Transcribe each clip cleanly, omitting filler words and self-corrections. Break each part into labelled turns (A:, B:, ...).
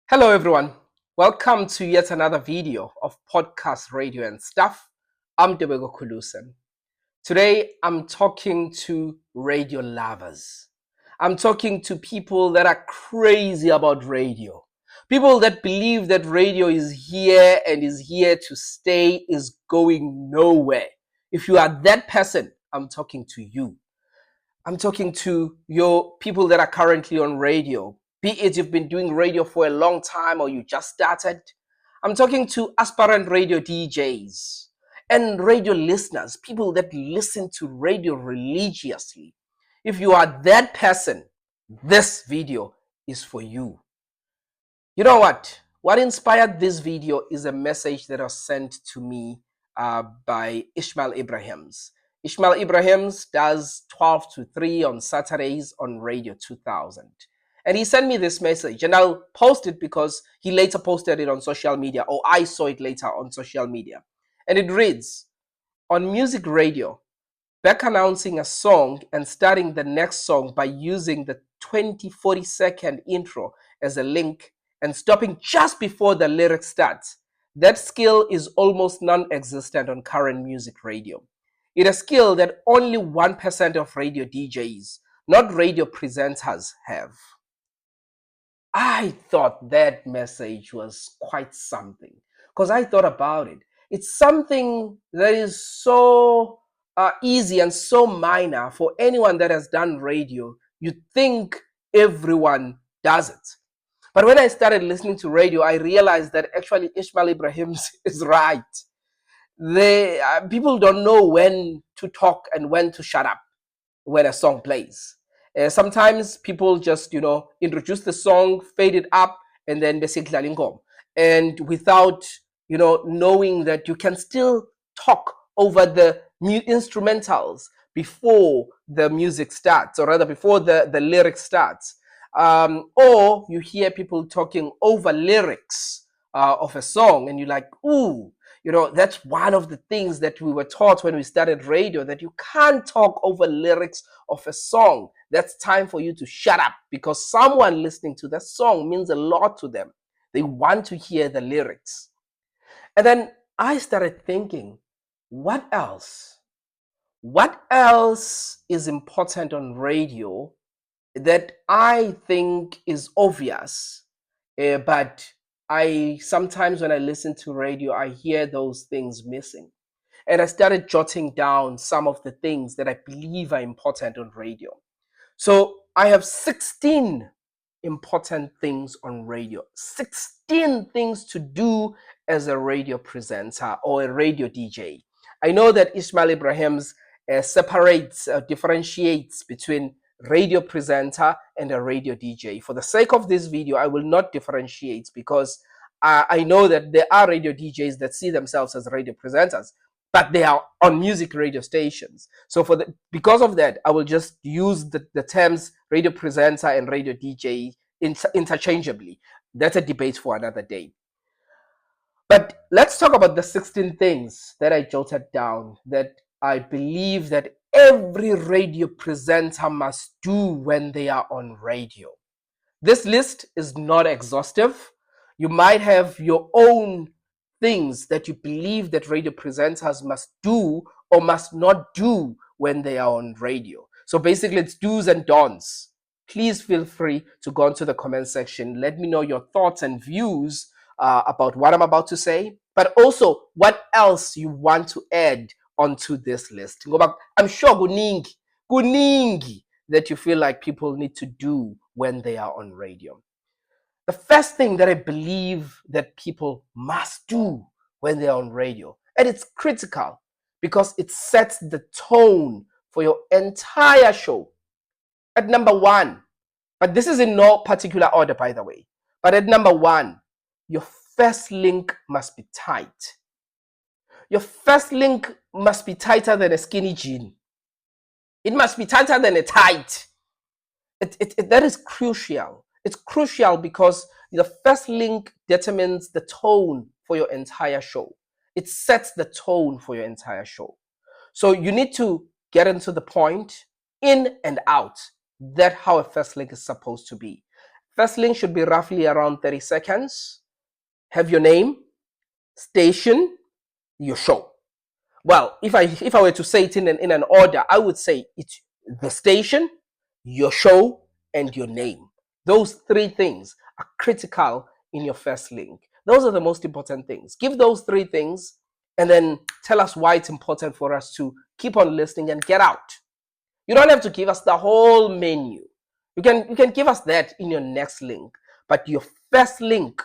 A: Hello everyone, welcome to yet another video of Podcast Radio and Stuff. I'm Debego Kulusen. Today I'm talking to radio lovers. I'm talking to people that are crazy about radio. People that believe that radio is here and is here to stay, is going nowhere. If you are that person, I'm talking to you. I'm talking to your people that are currently on radio, be it you've been doing radio for a long time or you just started. I'm talking to aspirant radio DJs and radio listeners, people that listen to radio religiously. If you are that person, this video is for you. You know what? What inspired this video is a message that was sent to me by Ishmael Ibrahims. Ishmael Ibrahims does 12 to 3 on Saturdays on Radio 2000. And he sent me this message, and I'll post it because he later posted it on social media, or I saw it later on social media. And it reads, on music radio, back announcing a song and starting the next song by using the 40-second intro as a link and stopping just before the lyric starts. That skill is almost non-existent on current music radio. It's a skill that only 1% of radio DJs, not radio presenters, have. I thought that message was quite something because I thought about it. It's something that is so easy and so minor for anyone that has done radio. You think everyone does it. But when I started listening to radio, I realized that actually Ishmael Ibrahims is right. People don't know when to talk and when to shut up when a song plays. Sometimes people just, introduce the song, fade it up, and then basically ingoma. And without, knowing that you can still talk over the instrumentals before the music starts, or rather before the lyric starts. Or you hear people talking over lyrics of a song, and you're like, ooh, that's one of the things that we were taught when we started radio, that you can't talk over lyrics of a song. That's time for you to shut up, because someone listening to that song means a lot to them. They want to hear the lyrics. And then I started thinking, what else? What else is important on radio that I think is obvious, but I sometimes when I listen to radio, I hear those things missing. And I started jotting down some of the things that I believe are important on radio. So I have 16 important things on radio, 16 things to do as a radio presenter or a radio DJ. I know that Ishmael Ibrahims differentiates between radio presenter and a radio DJ. For the sake of this video, I will not differentiate because I know that there are radio DJs that see themselves as radio presenters, but they are on music radio stations. So because of that, I will just use the terms radio presenter and radio DJ interchangeably. That's a debate for another day. But let's talk about the 16 things that I jotted down that I believe that every radio presenter must do when they are on radio. This list is not exhaustive. You might have your own things that you believe that radio presenters must do or must not do when they are on radio. So basically it's do's and don'ts. Please feel free to go into the comment section. Let me know your thoughts and views about what I'm about to say, but also what else you want to add onto this list. I'm sure kuningi that you feel like people need to do when they are on radio. The first thing that I believe that people must do when they're on radio, and it's critical because it sets the tone for your entire show. At number one, but this is in no particular order, by the way, but at number one, your first link must be tight. Your first link must be tighter than a skinny jean. It must be tighter than a tight. That is crucial. It's crucial because the first link determines the tone for your entire show. It sets the tone for your entire show. So you need to get into the point, in and out. That's how a first link is supposed to be. First link should be roughly around 30 seconds. Have your name, station, your show. Well, if I were to say it in an order, I would say it's the station, your show, and your name. Those three things are critical in your first link. Those are the most important things. Give those three things and then tell us why it's important for us to keep on listening and get out. You don't have to give us the whole menu. You can give us that in your next link, but your first link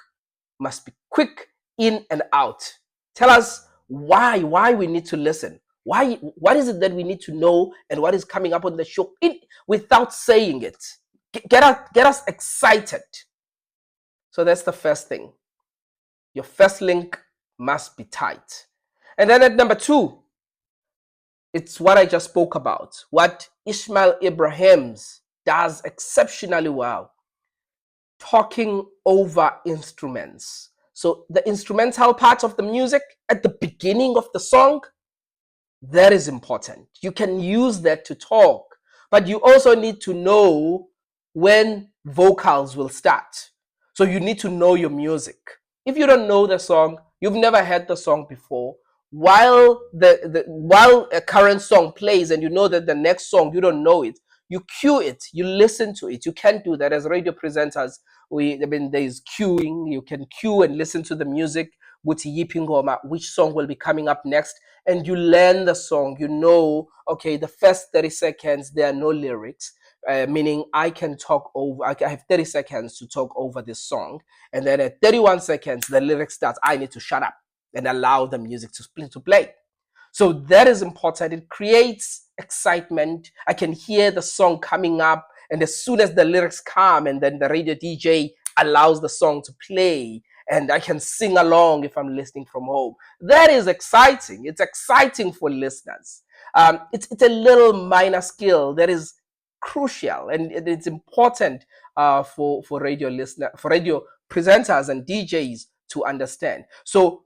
A: must be quick in and out. Tell us why we need to listen. What is it that we need to know and what is coming up on the show without saying it. Get us excited. So that's the first thing. Your first link must be tight. And then at number 2, it's what I just spoke about, what Ismail Ibrahims does exceptionally well, talking over instruments. So the instrumental part of the music at the beginning of the song, that is important. You can use that to talk, but you also need to know when vocals will start. So you need to know your music. If you don't know the song, you've never heard the song before, while while a current song plays and you know that the next song you don't know it, you cue it, you listen to it. You can't do that as radio presenters. There's queuing. You can cue and listen to the music with Yipingoma, which song will be coming up next, and you learn the song. You know, okay, the first 30 seconds there are no lyrics. Meaning I can talk over, I have 30 seconds to talk over this song, and then at 31 seconds the lyric starts. I need to shut up and allow the music to play. So that is important. It creates excitement. I can hear the song coming up, and as soon as the lyrics come, and then the radio DJ allows the song to play, and I can sing along if I'm listening from home. That is exciting. It's exciting for listeners. It's a little minor skill that is crucial, and it's important for radio presenters and DJs to understand. So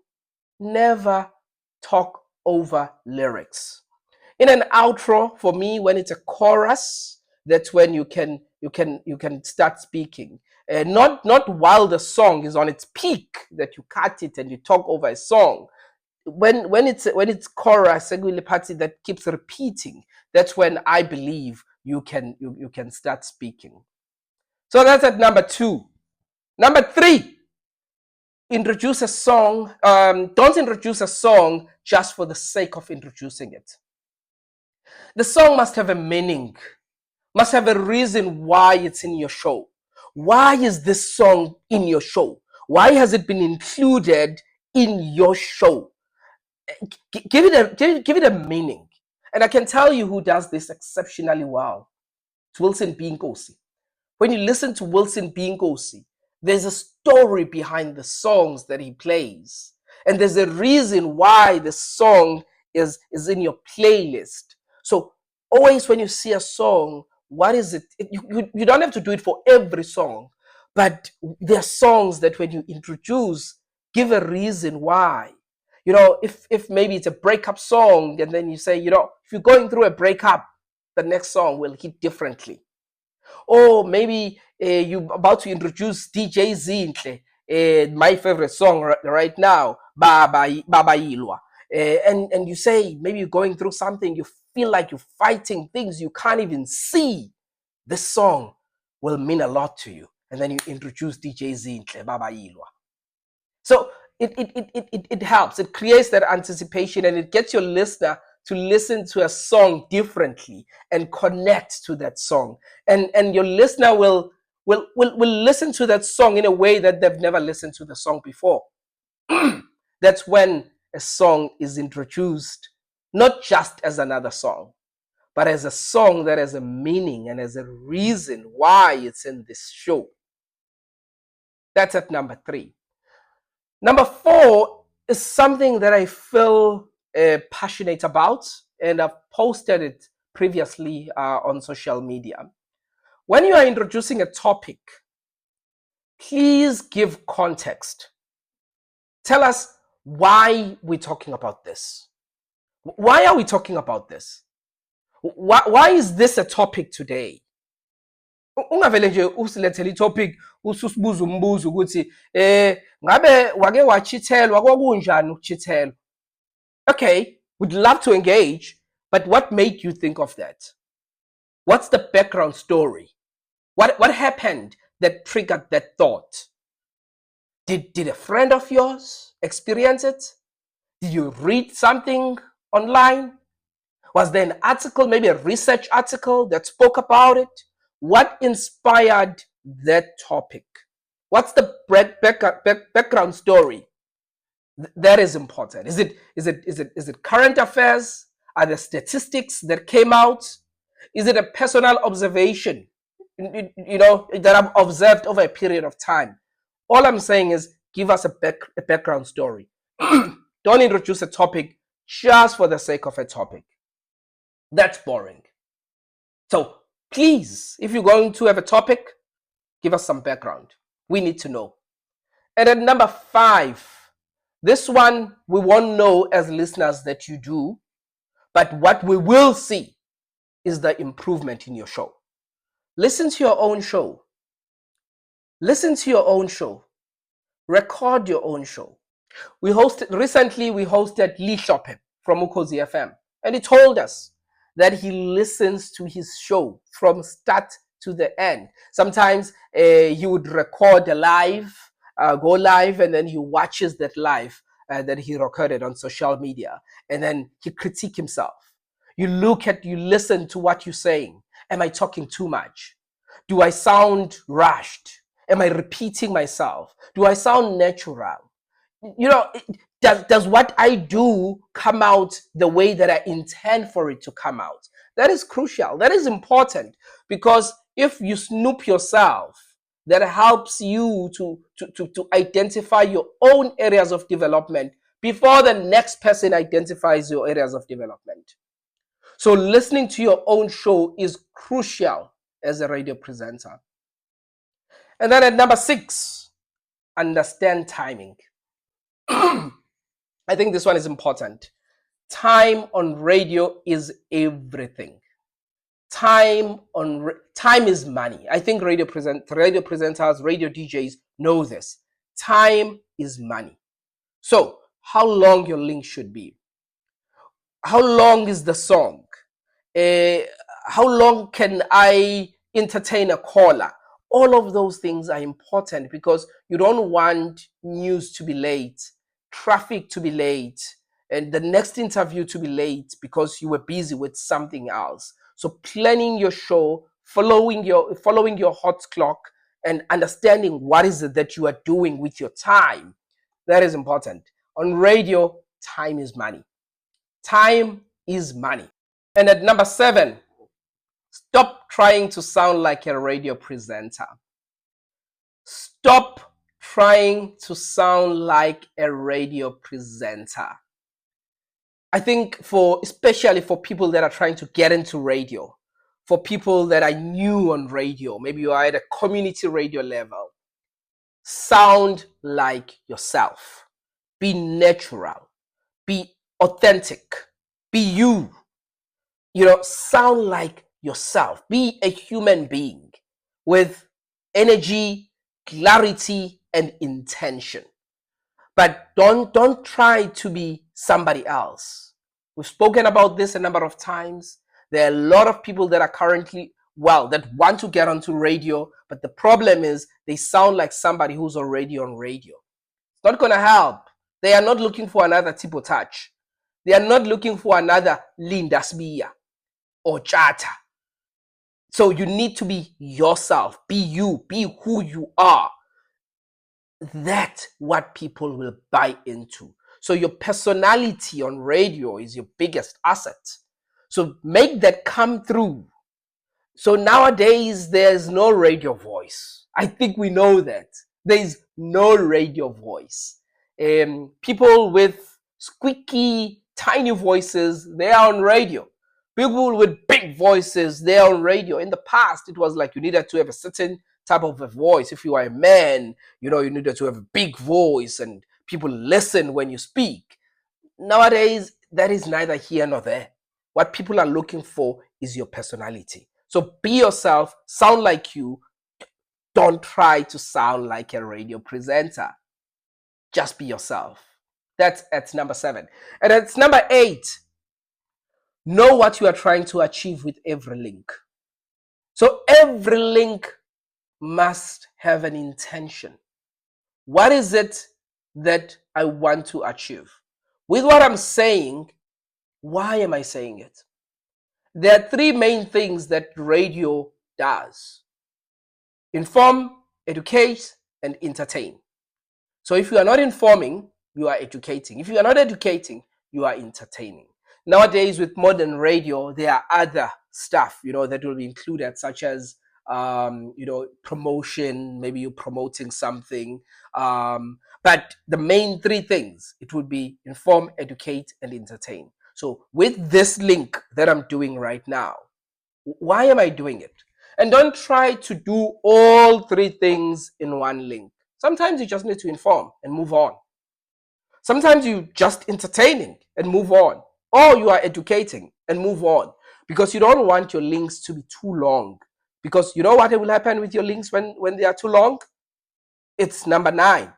A: never talk over lyrics. In an outro, for me, when it's a chorus, that's when you can start speaking. Not while the song is on its peak, that you cut it and you talk over a song. When it's chorus, party that keeps repeating, that's when I believe you can start speaking. So that's at number 2. Number 3, introduce a song. Don't introduce a song just for the sake of introducing it. The song must have a meaning, must have a reason why it's in your show. Why is this song in your show? Why has it been included in your show? Give it a meaning. And I can tell you who does this exceptionally well. It's Wilson B. Nkosi. When you listen to Wilson B. Nkosi, there's a story behind the songs that he plays. And there's a reason why the song is in your playlist. So always when you see a song, what is it? You don't have to do it for every song, but there are songs that when you introduce, give a reason why. You know, if maybe it's a breakup song, and then you say, you know, if you're going through a breakup, the next song will hit differently. Or maybe you're about to introduce DJ Zinhle, my favorite song right now, Baba Ilwa. And you say, maybe you're going through something, you feel like you're fighting things you can't even see. This song will mean a lot to you. And then you introduce DJ Zinhle, Baba Ilwa. So it helps. It creates that anticipation, and it gets your listener to listen to a song differently and connect to that song. And your listener will listen to that song in a way that they've never listened to the song before. That's when a song is introduced, not just as another song, but as a song that has a meaning and has a reason why it's in this show. That's at number 3. Number 4 is something that I feel passionate about, and I've posted it previously on social media. When you are introducing a topic, please give context. Tell us why we're talking about this. Why are we talking about this? Why is this a topic today? Ungavele nje usilethele itopic ususibuza umbuzo ukuthi ngabe wake wachithelwa kokunjani ukuchithelwa. Okay, would love to engage, but what made you think of that? What's the background story? What happened that triggered that thought? Did a friend of yours experience it? Did you read something online? Was there an article, maybe a research article that spoke about it? What inspired that topic? What's the background story? That is important. Is it current affairs? Are there statistics that came out? Is it a personal observation, that I've observed over a period of time? All I'm saying is give us a background story. Don't introduce a topic just for the sake of a topic. That's boring. So please, if you're going to have a topic, give us some background. We need to know. And then number 5, this one we won't know as listeners that you do, but what we will see is the improvement in your show. Listen to your own show. Listen to your own show. Record your own show. Recently we hosted Lee Shope from Ukhozi FM, and he told us that he listens to his show from start to the end. Sometimes he would record a live, go live, and then he watches that live that he recorded on social media, and then he critique himself. You listen to what you're saying. Am I talking too much? Do I sound rushed? Am I repeating myself? Do I sound natural? Does what I do come out the way that I intend for it to come out? That is crucial. That is important, because if you snoop yourself, that helps you to identify your own areas of development before the next person identifies your areas of development. So listening to your own show is crucial as a radio presenter. And then at number 6, understand timing. I think this one is important. Time on radio is everything. Time is money. I think radio presenters, radio DJs know this. Time is money. So how long your link should be? How long is the song? How long can I entertain a caller? All of those things are important, because you don't want news to be late, traffic to be late, and the next interview to be late because you were busy with something else. So planning your show, following your hot clock, and understanding what is it that you are doing with your time, that is important. On radio, time is money. Time is money. And at number 7, stop trying to sound like a radio presenter. Stop trying to sound like a radio presenter. I think especially for people that are trying to get into radio, for people that are new on radio, maybe you are at a community radio level, sound like yourself. Be natural. Be authentic. Be you. Sound like yourself. Be a human being with energy, clarity, and intention. But don't try to be somebody else. We've spoken about this a number of times. There are a lot of people that are currently, that want to get onto radio, but the problem is they sound like somebody who's already on radio. It's not going to help. They are not looking for another Tipo Touch. They are not looking for another Linda Smia or Chata. So you need to be yourself. Be you. Be who you are. That's what people will buy into. So your personality on radio is your biggest asset. So make that come through. So nowadays, there's no radio voice. I think we know that. There's no radio voice. People with squeaky, tiny voices, they are on radio. People with big voices, they are on radio. In the past, it was like you needed to have a certain type of a voice. If you are a man, you needed to have a big voice and people listen when you speak. Nowadays, that is neither here nor there. What people are looking for is your personality. So be yourself, sound like you. Don't try to sound like a radio presenter. Just be yourself. That's at number 7. And at number 8, know what you are trying to achieve with every link. So every link must have an intention. What is it that I want to achieve? With what I'm saying, why am I saying it? There are 3 main things that radio does: inform, educate, and entertain. So if you are not informing, you are educating. If you are not educating, you are entertaining. Nowadays, with modern radio, there are other stuff, that will be included, such as, promotion. Maybe you're promoting something. But the main 3 things, it would be inform, educate, and entertain. So with this link that I'm doing right now, why am I doing it? And don't try to do all 3 things in one link. Sometimes you just need to inform and move on. Sometimes you just entertaining and move on. Or you are educating and move on. Because you don't want your links to be too long. Because you know what will happen with your links when they are too long? It's number 9.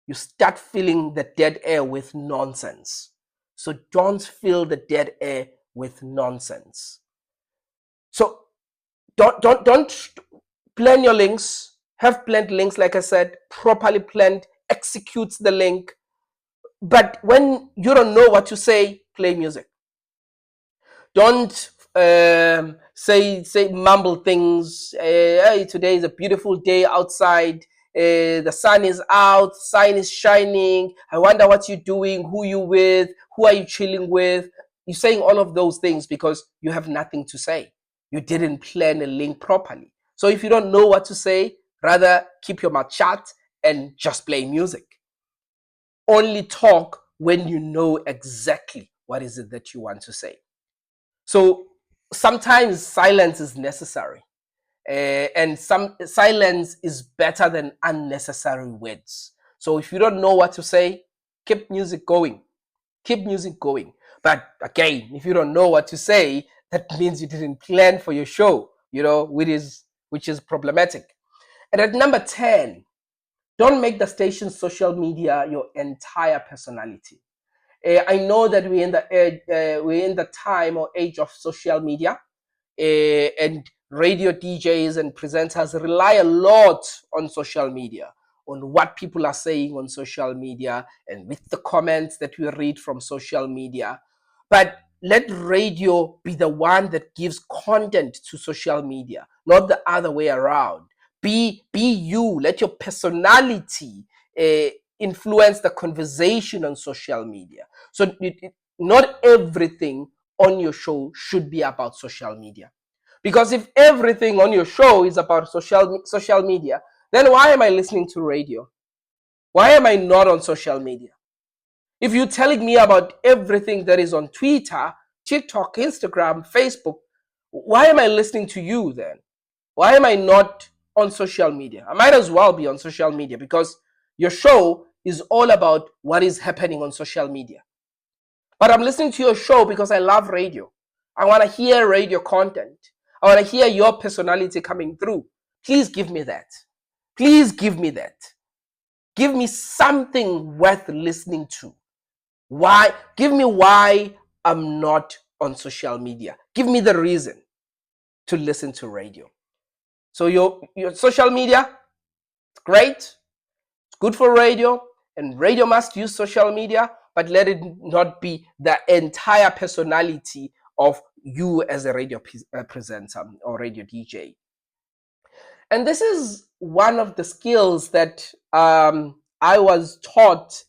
A: You start filling the dead air with nonsense. So don't fill the dead air with nonsense. So don't plan your links. Have planned links, like I said, properly planned, execute the link. But when you don't know what to say, play music. Don't say mumble things. Hey, today is a beautiful day outside. The sun is out, sun is shining. I wonder what you're doing, who you with, who are you chilling with. You're saying all of those things because you have nothing to say. You didn't plan a link properly. So if you don't know what to say, rather keep your mouth shut and just play music. Only talk when you know exactly what is it that you want to say. So sometimes silence is necessary, and some silence is better than unnecessary words. So if you don't know what to say, keep music going. Keep music going. But again, if you don't know what to say, that means you didn't plan for your show, which is problematic. And at number 10, don't make the station's social media your entire personality. I know that we're in the time or age of social media, and radio DJs and presenters rely a lot on social media, on what people are saying on social media, and with the comments that we read from social media. But let radio be the one that gives content to social media, not the other way around. Be you. Let your personality influence the conversation on social media. So not everything on your show should be about social media. Because if everything on your show is about social media, then why am I listening to radio? Why am I not on social media? If you're telling me about everything that is on Twitter, TikTok, Instagram, Facebook, why am I listening to you then? Why am I not on social media? I might as well be on social media because your show is all about what is happening on social media. But I'm listening to your show because I love radio. I want to hear radio content. I want to hear your personality coming through. Please give me that. Please give me that. Give me something worth listening to. Why? Give me why I'm not on social media. Give me the reason to listen to radio. So your social media, it's great. It's good for radio, and radio must use social media, but let it not be the entire personality of you as a radio presenter or radio DJ. And this is one of the skills that I was taught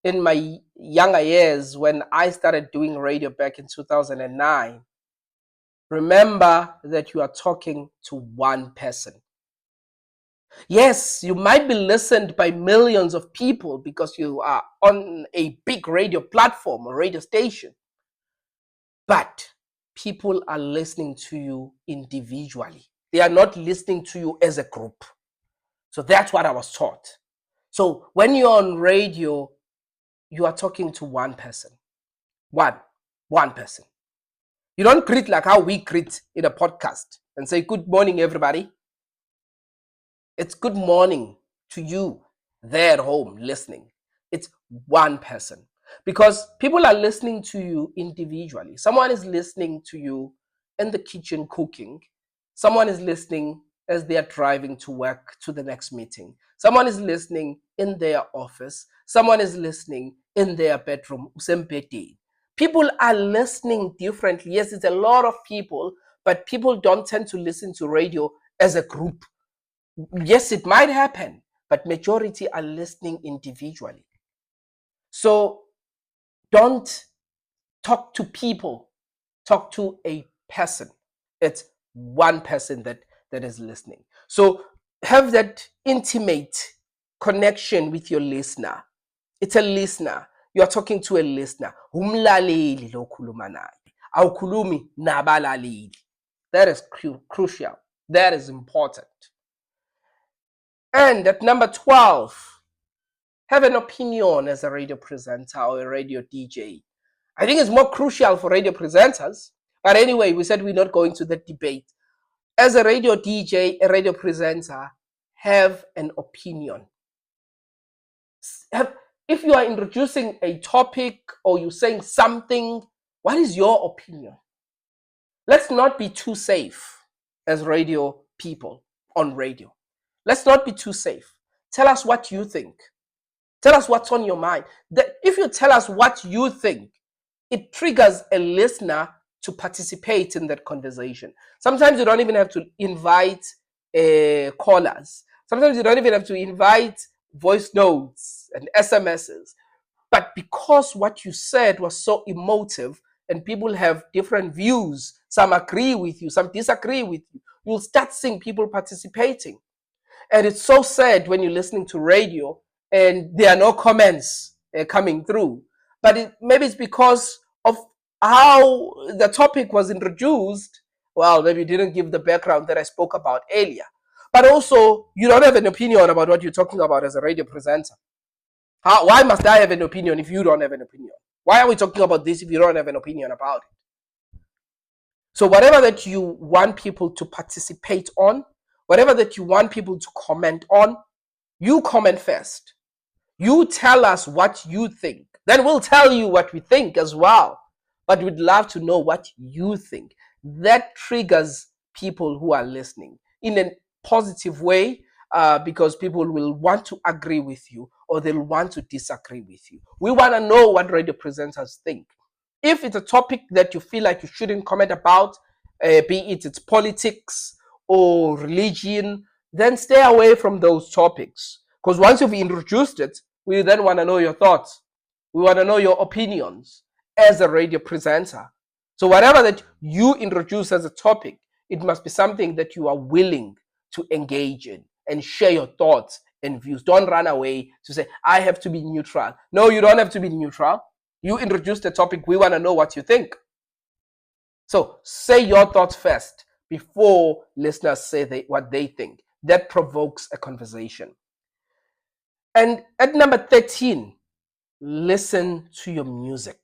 A: in my younger years when I started doing radio back in 2009. Remember that you are talking to one person. Yes, you might be listened by millions of people because you are on a big radio platform or radio station. But people are listening to you individually. They are not listening to you as a group. So that's what I was taught. So when you're on radio, you are talking to one person. One person. You don't greet like how we greet in a podcast. and say, good morning, everybody. It's good morning to you there at home listening. It's one person. Because people are listening to you individually. Someone is listening to you in the kitchen cooking. Someone is listening as they are driving to work to the next meeting. Someone is listening in their office. Someone is listening in their bedroom. People are listening differently. Yes, it's a lot of people, but people don't tend to listen to radio as a group. Yes, it might happen, but majority are listening individually. So don't talk to people, talk to a person. It's one person that is listening. So have that intimate connection with your listener. It's a listener. You're talking to a listener. Umlaleli lo khuluma naye. Awukhulumi nabalaleli. That is crucial. That is important. And at number 12, have an opinion as a radio presenter or a radio DJ. I think it's more crucial for radio presenters. But anyway, we said we're not going to the debate. As a radio DJ, a radio presenter, have an opinion. If you are introducing a topic or you're saying something, what is your opinion? Let's not be too safe as radio people on radio. Let's not be too safe. Tell us what you think. Tell us what's on your mind. If you tell us what you think, it triggers a listener to participate in that conversation. Sometimes you don't even have to invite callers. Sometimes you don't even have to invite voice notes and SMSs. But because what you said was so emotive and people have different views, some agree with you, some disagree with you, you'll start seeing people participating. And it's so sad when you're listening to radio and there are no comments coming through. But maybe it's because of how the topic was introduced. Well, maybe you didn't give the background that I spoke about earlier. But also, you don't have an opinion about what you're talking about as a radio presenter. Why must I have an opinion if you don't have an opinion? Why are we talking about this if you don't have an opinion about it? So whatever that you want people to participate on, whatever that you want people to comment on, you comment first. You tell us what you think. Then we'll tell you what we think as well. But we'd love to know what you think. That triggers people who are listening in a positive way, because people will want to agree with you or they'll want to disagree with you. We want to know what radio presenters think. If it's a topic that you feel like you shouldn't comment about, be it's politics or religion, then stay away from those topics. Because once you've introduced it, we then want to know your thoughts. We want to know your opinions as a radio presenter. So whatever that you introduce as a topic, it must be something that you are willing to engage in and share your thoughts and views. Don't run away to say, I have to be neutral. No, you don't have to be neutral. You introduced the topic. We want to know what you think. So say your thoughts first before listeners say what they think. That provokes a conversation. And at number 13, listen to your music.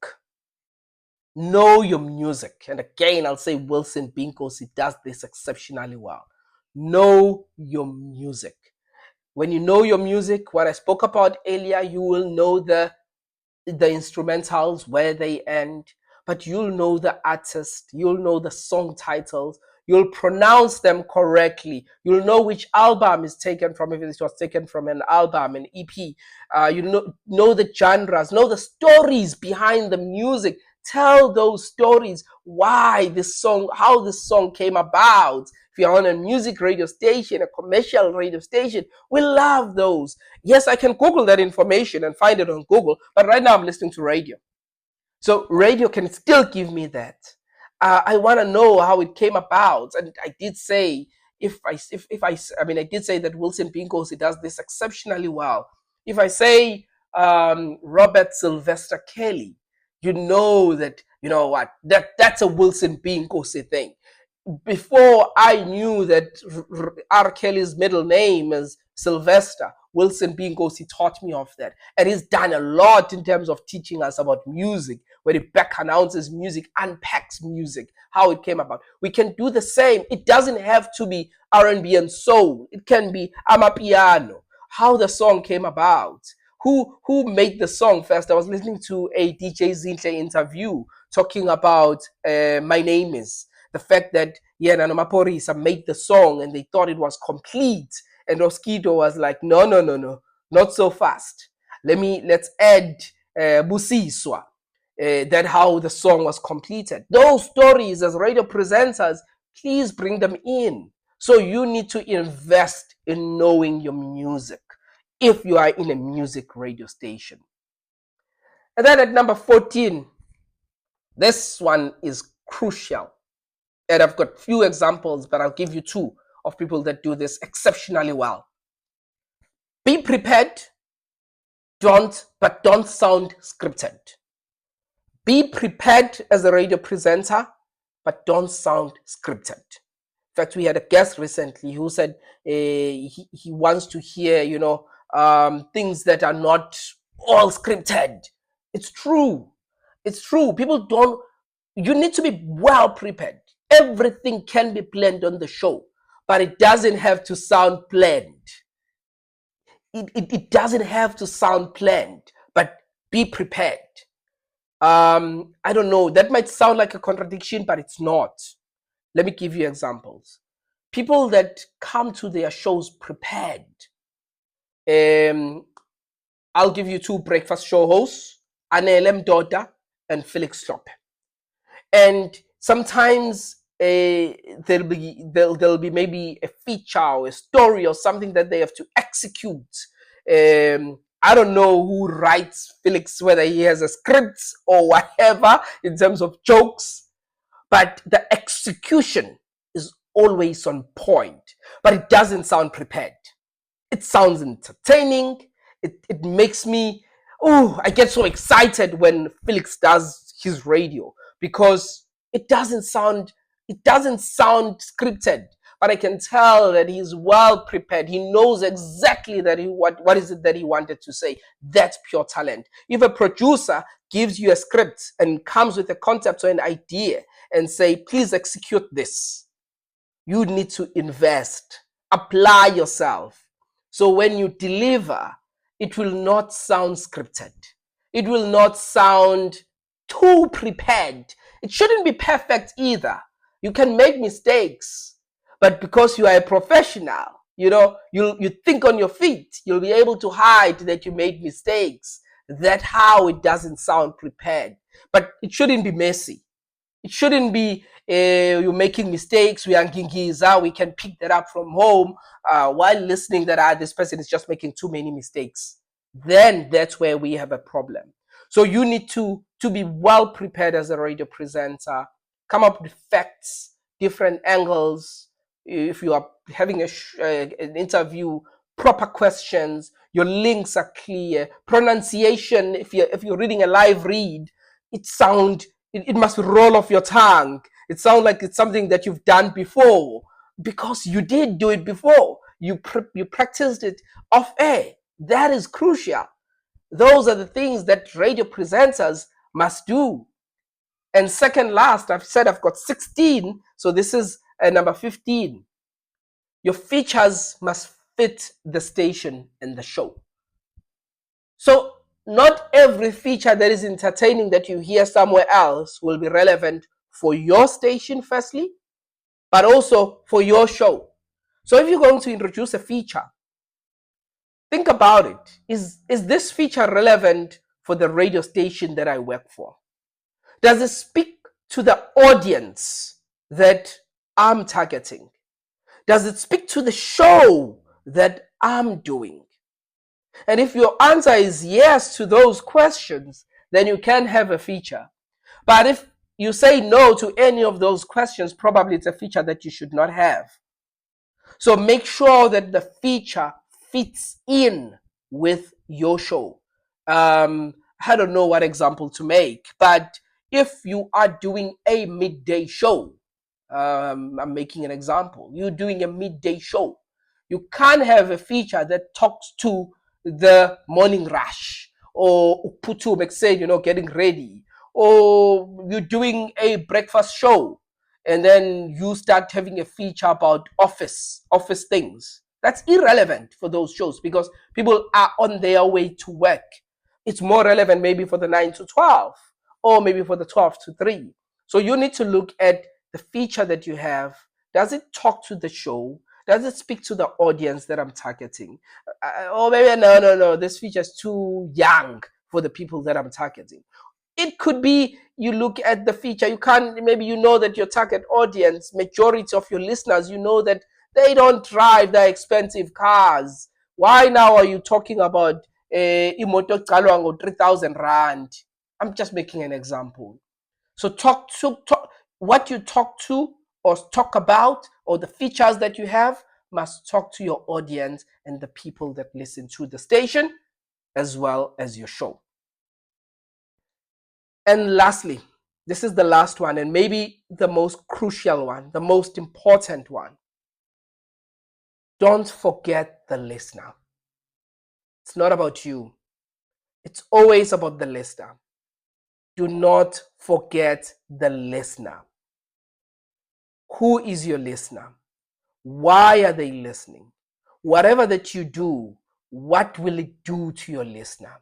A: Know your music. And again, I'll say Wilson Binkosi does this exceptionally well. Know your music. When you know your music, what I spoke about earlier, you will know the instrumentals, where they end, but you'll know the artist, you'll know the song titles, you'll pronounce them correctly, you'll know which album is taken from, if it was taken from an album, an EP, you know the genres, know the stories behind the music. Tell those stories, why this song, how this song came about. If you're on a music radio station, a commercial radio station, we love those. Yes, I can Google that information and find it on Google, but right now I'm listening to radio. So radio can still give me that. I want to know how it came about. And I did say, I did say that Wilson Binkosi does this exceptionally well. If I say Robert Sylvester Kelly, you know that, you know what, that's a Wilson Binkosi thing. Before I knew that R. Kelly's middle name is Sylvester, Wilson Binkosi taught me of that. And he's done a lot in terms of teaching us about music. where it back announces music, unpacks music, how it came about. We can do the same. It doesn't have to be R&B and soul. It can be amapiano, how the song came about. Who made the song first? I was listening to a DJ Zinhle interview talking about My Name Is, the fact that Yena Nomaporisa made the song and they thought it was complete. And Oskido was like, no, not so fast. Let's add Busiswa. That how the song was completed. Those stories as radio presenters, please bring them in. So you need to invest in knowing your music if you are in a music radio station. And then at number 14, this one is crucial. And I've got few examples, but I'll give you two of people that do this exceptionally well. Be prepared, don't sound scripted. Be prepared as a radio presenter, but don't sound scripted. In fact, we had a guest recently who said he wants to hear, things that are not all scripted. It's true. It's true. You need to be well prepared. Everything can be planned on the show, but it doesn't have to sound planned. It doesn't have to sound planned, but be prepared. I don't know, that might sound like a contradiction, but it's not. Let me give you examples. People that come to their shows prepared. I'll give you two breakfast show hosts, Anele Mdoda and Felix Hlophe. And sometimes there'll be maybe a feature or a story or something that they have to execute. I don't know who writes Felix, whether he has a script or whatever in terms of jokes, but the execution is always on point, but it doesn't sound prepared. It sounds entertaining. It makes me, I get so excited when Felix does his radio because it doesn't sound scripted, but I can tell that he's well prepared. He knows exactly that what is it that he wanted to say. That's pure talent. If a producer gives you a script and comes with a concept or an idea and say, please execute this, you need to invest, apply yourself. So when you deliver, it will not sound scripted. It will not sound too prepared. It shouldn't be perfect either. You can make mistakes, but because you are a professional, you think on your feet, you'll be able to hide that you made mistakes. That's how it doesn't sound prepared. But it shouldn't be messy. It shouldn't be you're making mistakes, we are gingiza, we can pick that up from home while listening that this person is just making too many mistakes. Then that's where we have a problem. So you need to be well prepared as a radio presenter, come up with facts, different angles. If you are having an interview, proper questions, your links are clear, pronunciation, if you're reading a live read, it must roll off your tongue. It sounds like it's something that you've done before because you did do it before. You practiced it off air. That is crucial. Those are the things that radio presenters must do. And second last, I've said I've got 16, so this is number 15. Your features must fit the station and the show. So not every feature that is entertaining that you hear somewhere else will be relevant for your station, firstly, but also for your show. So if you're going to introduce a feature, think about it. Is this feature relevant for the radio station that I work for? Does it speak to the audience that I'm targeting? Does it speak to the show that I'm doing? And if your answer is yes to those questions, then you can have a feature. But if you say no to any of those questions, probably it's a feature that you should not have. So make sure that the feature fits in with your show. I don't know what example to make, but if you are doing a midday show, I'm making an example. You're doing a midday show. You can't have a feature that talks to the morning rush or Putu, getting ready, or you're doing a breakfast show and then you start having a feature about office things. That's irrelevant for those shows because people are on their way to work. It's more relevant maybe for the 9 to 12 or maybe for the 12 to 3. So you need to look at the feature that you have. Does it talk to the show? Does it speak to the audience that I'm targeting? Or maybe no, this feature is too young for the people that I'm targeting. It could be you look at the feature, you can't, maybe you know that your target audience, majority of your listeners, you know that they don't drive the expensive cars. Why now are you talking about imoto calwango 3,000 rand? I'm just making an example. So talk what you talk to or talk about, or the features that you have must talk to your audience and the people that listen to the station as well as your show. And lastly, this is the last one and maybe the most crucial one, the most important one. Don't forget the listener. It's not about you. It's always about the listener. Do not forget the listener. Who is your listener? Why are they listening? Whatever that you do, what will it do to your listener?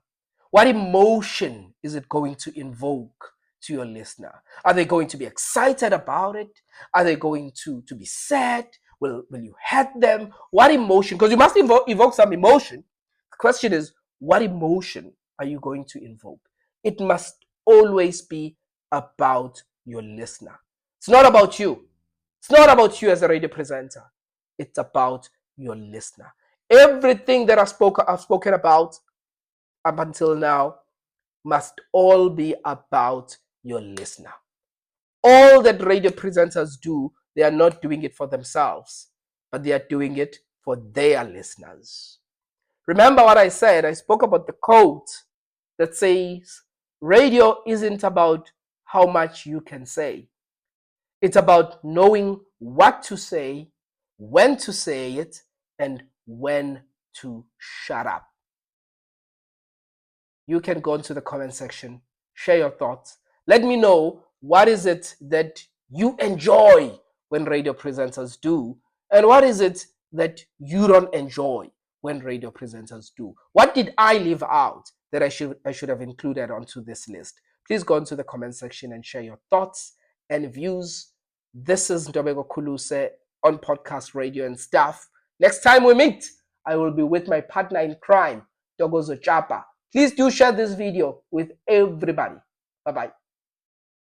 A: What emotion is it going to invoke to your listener? Are they going to be excited about it? Are they going to be sad? Will you hurt them? What emotion? Because you must evoke some emotion. The question is, what emotion are you going to invoke? It must always be about your listener. It's not about you. It's not about you as a radio presenter. It's about your listener. Everything that I've spoken about up until now must all be about your listener. All that radio presenters do, they are not doing it for themselves, but they are doing it for their listeners. Remember what I said? I spoke about the quote that says, radio isn't about how much you can say. It's about knowing what to say, when to say it, and when to shut up. You can go into the comment section, share your thoughts. Let me know what is it that you enjoy when radio presenters do, and what is it that you don't enjoy when radio presenters do. What did I leave out that I should have included onto this list? Please go into the comment section and share your thoughts and views. This is Ntobeko Khuluse on Podcast Radio and Stuff. Next time we meet, I will be with my partner in crime, Dogozo Chapa. Please do share this video with everybody. Bye-bye.